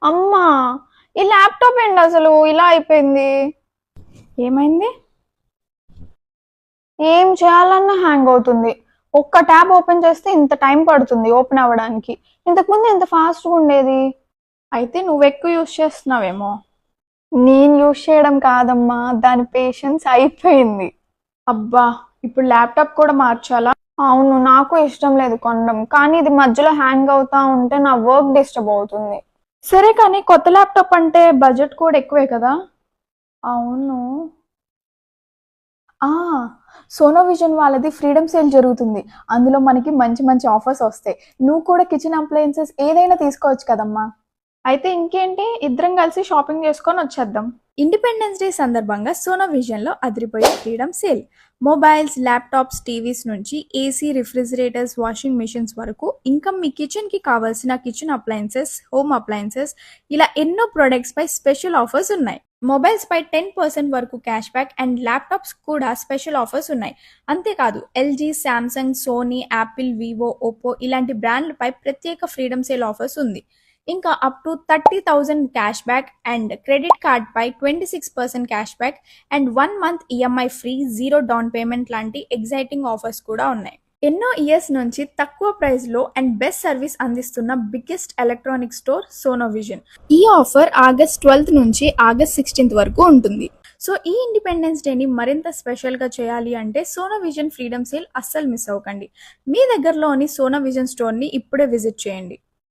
అమ్మా, ఈ ల్యాప్టాప్ ఏంటి అసలు ఇలా అయిపోయింది? ఏమైంది? ఏం చేయాలన్నా హ్యాంగ్ అవుతుంది. ఒక్క ట్యాబ్ ఓపెన్ చేస్తే ఇంత టైం పడుతుంది ఓపెన్ అవ్వడానికి. ఇంతకుముందు ఎంత ఫాస్ట్గా ఉండేది. అయితే నువ్వు ఎక్కువ యూస్ చేస్తున్నావేమో. నేను యూస్ చేయడం కాదమ్మా, దాని పేషెన్స్ అయిపోయింది. అబ్బా, ఇప్పుడు ల్యాప్టాప్ కూడా మార్చాలా? అవును, నాకు ఇష్టం లేదు కొనడం, కానీ ఇది మధ్యలో హ్యాంగ్ అవుతా ఉంటే నా వర్క్ డిస్టర్బ్ అవుతుంది. సరే కానీ కొత్త ల్యాప్టాప్ అంటే బడ్జెట్ కూడా ఎక్కువే కదా? అవును. ఆ, సోనో విజన్ వాళ్ళది ఫ్రీడమ్ సేల్ జరుగుతుంది. అందులో మనకి మంచి మంచి ఆఫర్స్ వస్తాయి. నువ్వు కూడా కిచెన్ అప్లయన్సెస్ ఏదైనా తీసుకోవచ్చు కదమ్మా. అయితే ఇంకేంటి, ఇద్దరం కలిసి షాపింగ్ చేసుకొని వచ్చేద్దాం. ఇండిపెండెన్స్ డే సందర్భంగా సోనో విజన్లో అదిరిపోయే freedom sale. Mobiles, laptops, TVs నుంచి ఏసీ, రిఫ్రిజిరేటర్స్, వాషింగ్ మిషన్స్ వరకు, ఇంకా మీ కిచెన్కి కావాల్సిన కిచెన్ అప్లయన్సెస్, హోమ్ అప్లయన్సెస్, ఇలా ఎన్నో ప్రొడక్ట్స్ పై స్పెషల్ ఆఫర్స్ ఉన్నాయి. మొబైల్స్ పై 10% వరకు క్యాష్ బ్యాక్ అండ్ ల్యాప్టాప్స్ కూడా స్పెషల్ ఆఫర్స్ ఉన్నాయి. అంతేకాదు LG, Samsung, Sony, Apple, Vivo, Oppo ఇలాంటి బ్రాండ్లపై ప్రత్యేక ఫ్రీడమ్ సేల్ ఆఫర్స్ ఉంది. ఇంకా up to 30,000 cash back and credit card పై 26% cash back and 1 month EMI free, zero down payment లాంటి ఎగ్జైటింగ్ ఆఫర్స్ కూడా ఉన్నాయి. ఎన్నో ఇయర్స్ నుంచి తక్కువ ప్రైస్ లో అండ్ బెస్ట్ సర్వీస్ అందిస్తున్న biggest electronic store Sono vision. ఈ ఆఫర్ ఆగస్ట్ 12 నుంచి ఆగస్ట్ 16 వరకు ఉంటుంది. సో ఈ ఇండిపెండెన్స్ డేని మరింత స్పెషల్గా చేయాలి అంటే సోనో విజన్ ఫ్రీడమ్ సేల్ అస్సలు మిస్ అవ్వకండి. మీ దగ్గరలోని సోనో విజన్ స్టోర్ని ఇప్పుడే విజిట్ చేయండి.